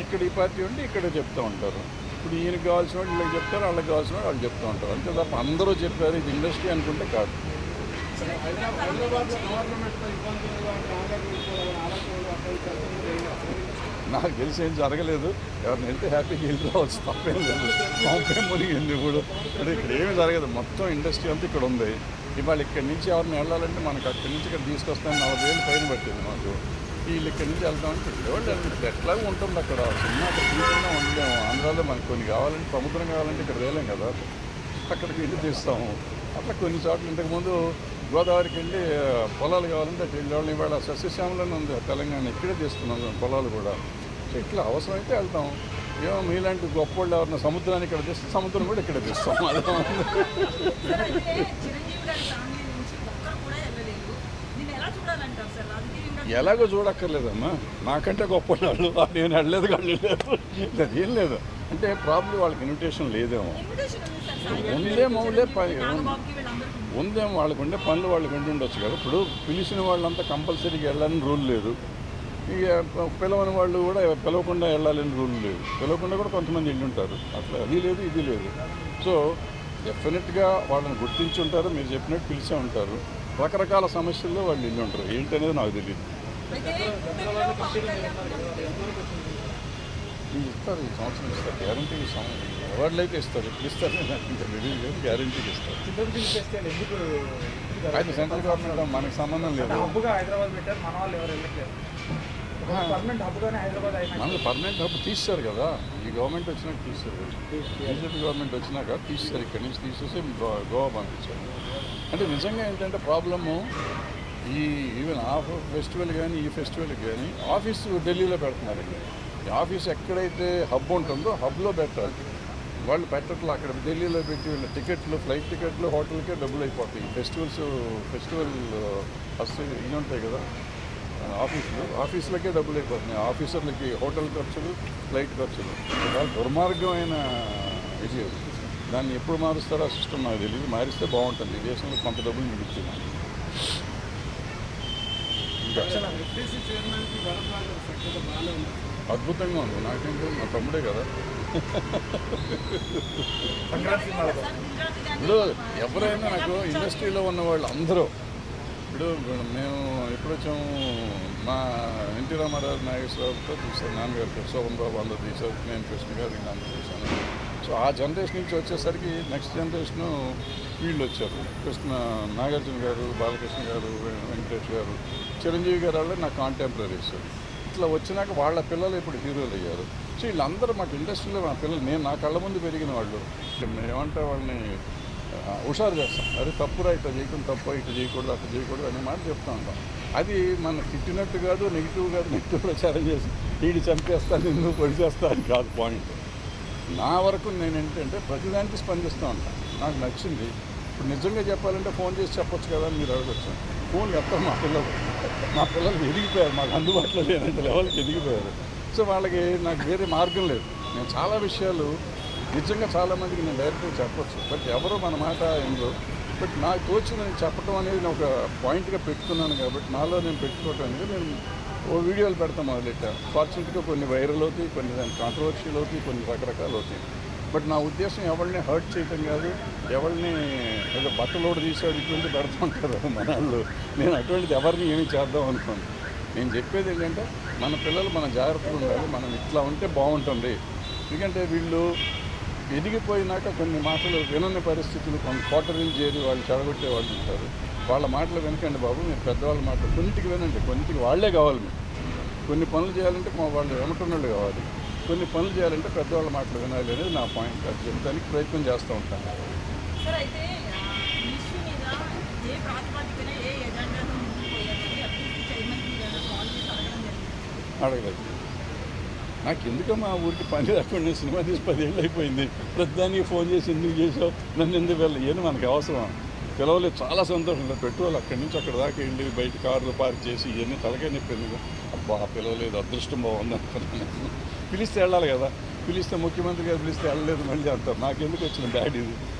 ఇక్కడ ఈ పార్టీ ఉంటే ఇక్కడ చెప్తూ ఉంటారు. ఇప్పుడు ఈయనకి కావాల్సిన వాళ్ళు వీళ్ళకి చెప్తారు, వాళ్ళకి కావాల్సిన వాళ్ళు వాళ్ళు చెప్తూ ఉంటారు. అంతే తప్ప అందరూ చెప్పారు ఇది ఇండస్ట్రీ అనుకుంటే కాదు. నాకు తెలిసి ఏం జరగలేదు. ఎవరిని వెళ్తే హ్యాపీగా వెళ్ళి రావచ్చు, తప్పేం లేదు. పంపేం మునిగింది ఇప్పుడు. అంటే ఇక్కడ ఏమీ జరగదు. మొత్తం ఇండస్ట్రీ అంతా ఇక్కడ ఉంది. ఇవాళ ఇక్కడి నుంచి ఎవరిని వెళ్ళాలంటే మనకు అక్కడి నుంచి ఇక్కడ తీసుకొస్తాను 40 వేలు ఫైన్ పట్టింది మాకు. వీళ్ళు ఇక్కడి నుంచి వెళ్తామంటే ఇక్కడ ఎట్లాగో ఉంటుంది. అక్కడ సినిమా అక్కడ తీసుకున్నా ఉండలేము. ఆంధ్రాలో మనకు కొన్ని కావాలంటే సముద్రం కావాలంటే ఇక్కడ వేలేం కదా, అక్కడికి వెళ్ళి తీస్తాము. అట్లా కొన్ని చోట్ల ఇంతకుముందు గోదావరికి వెళ్ళి పొలాలు కావాలంటే అక్కడ వెళ్ళి ఇవాళ సస్యశ్యామలోనే ఉంది తెలంగాణ, ఇక్కడే తీస్తున్నాం పొలాలు కూడా. సో ఇట్లా అవసరమైతే వెళ్తాం. ఏమో మీలాంటి గొప్ప వాళ్ళు ఎవరిన సముద్రాన్ని ఇక్కడ తీస్తే సముద్రం కూడా ఇక్కడ తీస్తాం. ఎలాగో చూడక్కర్లేదమ్మా, నాకంటే గొప్ప వాళ్ళు నేను వెళ్ళలేదు కానీ లేదు, అదేం లేదు. అంటే ప్రాబ్లం వాళ్ళకి ఇన్విటేషన్ లేదేమో, ఉందేమో వాళ్ళకు ఉండే పనులు వాళ్ళకి ఉండి ఉండొచ్చు కదా. ఇప్పుడు పిలిచిన వాళ్ళంతా కంపల్సరీగా వెళ్ళాలని రూల్ లేదు. ఇక పిలవని వాళ్ళు కూడా పిలవకుండా వెళ్ళాలని రూల్ లేదు. పిలవకుండా కూడా కొంతమంది వెళ్ళి ఉంటారు. అట్లా అది లేదు ఇది లేదు. సో డెఫినెట్గా వాళ్ళని గుర్తించి ఉంటారు, మీరు చెప్పినట్టు పిలిచే ఉంటారు. రకరకాల సమస్యల్లో వాళ్ళు వెళ్ళి ఉంటారు. ఏంటనేది నాకు తెలియదు. ఇస్తారు, ఈ సంవత్సరం ఇస్తారు, గ్యారంటీకి అవార్డులు అయితే ఇస్తారు. ఎప్పుడు ఇస్తారు నాకు ఇంకా తెలియదు లేదు, గ్యారంటీకి ఇస్తారు. అయితే సెంట్రల్ గవర్నమెంట్ మనకు సంబంధం లేదు. మనకు పర్మనెంట్ హబ్ తీస్తారు కదా, ఈ గవర్నమెంట్ వచ్చినాక తీస్తారు. బీజేపీ గవర్నమెంట్ వచ్చినాక తీస్తారు, ఇక్కడి నుంచి తీసేసి గోవా పంపించారు. అంటే నిజంగా ఏంటంటే ప్రాబ్లము ఈవెన్ ఆ ఫెస్టివల్ కానీ ఈ ఫెస్టివల్కి కానీ ఆఫీసు ఢిల్లీలో పెడుతున్నారండి. ఈ ఆఫీస్ ఎక్కడైతే హబ్ ఉంటుందో హబ్లో పెట్టాలి. వాళ్ళు పెట్టట్లు అక్కడ ఢిల్లీలో పెట్టి వీళ్ళ టికెట్లు, ఫ్లైట్ టికెట్లు, హోటల్కే డబ్బులు అయిపోతాయి. ఫెస్టివల్ వస్తే ఇవి ఉంటాయి కదా ఆఫీసులకే డబ్బులు అయిపోతున్నాయి. ఆఫీసర్లకి హోటల్ ఖర్చులు, ఫ్లైట్ ఖర్చులు. చాలా దుర్మార్గమైన ఇది. దాన్ని ఎప్పుడు మారుస్తారో ఆ సిస్టమ్ నాకు తెలియదు. మారిస్తే బాగుంటుంది. ఈ దేశంలో కొంత డబ్బులు మిగులుతున్నాయి. అద్భుతంగా ఉంది. నాకేంటో మా తమ్ముడే కదా. ఇప్పుడు ఎవరైనా నాకు ఇండస్ట్రీలో ఉన్న వాళ్ళు అందరూ ఇప్పుడు మేము ఎప్పుడు వచ్చాము, మా ఎన్టీ రామారావు నాగేశ్వరరావుతో చూసాను, నాన్నగారితో శోభన్ బాబు అందరూ తీసారు, నేను కృష్ణ గారు అందరూ చూశాను. సో ఆ జనరేషన్ నుంచి వచ్చేసరికి నెక్స్ట్ జనరేషను వీళ్ళు వచ్చారు. నాగార్జున గారు, బాలకృష్ణ గారు, వెంకటేష్ గారు, చిరంజీవి గారు వాళ్ళు నా కాంటెంపరీస్. ఇట్లా వచ్చినాక వాళ్ళ పిల్లలు ఇప్పుడు హీరోలు అయ్యారు. సో వీళ్ళందరూ మాకు ఇండస్ట్రీలో నా పిల్లలు, నేను నా కళ్ళ ముందు పెరిగిన వాళ్ళు. ఏమంటే వాళ్ళని హుషారు చేస్తాం. అదే తప్పురా, ఇట్లా చేయకుండా తప్పు, ఇట్లా చేయకూడదు, అట్లా చేయకూడదు అనే మాట చెప్తూ ఉంటాం. అది మన తిట్టినట్టు కాదు, నెగిటివ్ ప్రచారం చేసి వీడి చంపేస్తాను, ఎందుకు పొడి చేస్తాను కాదు పాయింట్. నా వరకు నేను ఏంటంటే ప్రతిదానికి స్పందిస్తూ ఉంటాను. నాకు నచ్చింది. ఇప్పుడు నిజంగా చెప్పాలంటే ఫోన్ చేసి చెప్పొచ్చు కదా అని మీరు అడగచ్చు. ఫోన్ చెప్తాను. మా పిల్లలు ఎదిగిపోయారు, మాకు అందుబాటులో లేనంటే లెవెల్కి ఎదిగిపోయారు. సో వాళ్ళకి నాకు వేరే మార్గం లేదు. నేను చాలా విషయాలు నిజంగా చాలామందికి నేను డైరెక్ట్గా చెప్పొచ్చు, బట్ ఎవరో మన మాట ఏందో. బట్ నాకు తోచింది నేను చెప్పడం అనేది నేను ఒక పాయింట్గా పెట్టుకున్నాను కాబట్టి నాలో నేను పెట్టుకోవటం అనేది నేను ఓ వీడియోలు పెడతాం మొదలెట్టా. ఫార్చునేట్గా కొన్ని వైరల్ అవుతాయి, కొన్ని దాని కాంట్రవర్షియల్ అవుతాయి, కొన్ని రకరకాలు అవుతాయి. బట్ నా ఉద్దేశం ఎవరిని హర్ట్ చేయటం కాదు, ఎవరిని ఏదో బట్టలోడు తీసాడు ఇటువంటి పెడుతుంటారు మన వాళ్ళు. నేను అటువంటిది ఎవరిని ఏమి చేద్దాం అనుకోను. నేను చెప్పేది ఏంటంటే మన పిల్లలు మన జాగ్రత్తగా ఉండాలి, మనం ఇట్లా ఉంటే బాగుంటుంది. ఎందుకంటే వీళ్ళు ఎదిగిపోయినాక కొన్ని మాటలు వినని పరిస్థితులు, కొన్ని కోటరీలు చేరి వాళ్ళు చెడగొట్టే వాళ్ళు ఉంటారు. వాళ్ళ మాటలు వినకండి బాబు, మీరు పెద్దవాళ్ళ మాటలు కొన్నిటికి వినండి. కొన్నిటికి వాళ్ళే కావాలి. మీరు కొన్ని పనులు చేయాలంటే వాళ్ళు వెమటున్నోళ్ళు కావాలి, కొన్ని పనులు చేయాలంటే పెద్దవాళ్ళ మాటలు వినాలి అనేది నా పాయింట్. అది చెప్తానికి ప్రయత్నం చేస్తూ ఉంటాను. అడగలేదు. నాకు ఎందుకమ్మా ఊరికి పని లేకుండా సినిమా తీసి 10 ఏళ్ళు అయిపోయింది. ప్రతిదానికి ఫోన్ చేసి ఎందుకు చేసావు, నన్ను ఎందుకు వెళ్ళి, ఏమి మనకు అవసరం. పిలవలేదు, చాలా సంతోషంగా పెట్టుకోవాలి. అక్కడి నుంచి అక్కడ దాకా వెళ్ళి బయట కార్లు పార్క్ చేసి ఇవన్నీ తలకే నొప్పింది. అబ్బా పిలవలేదు, అదృష్టం బాగుంది అనుకున్నాను. పిలిస్తే వెళ్ళాలి కదా, పిలిస్తే ముఖ్యమంత్రి గారు పిలిస్తే వెళ్ళలేదు మళ్ళీ అంటారు. నాకెందుకు వచ్చిన బ్యాడ్ ఇది.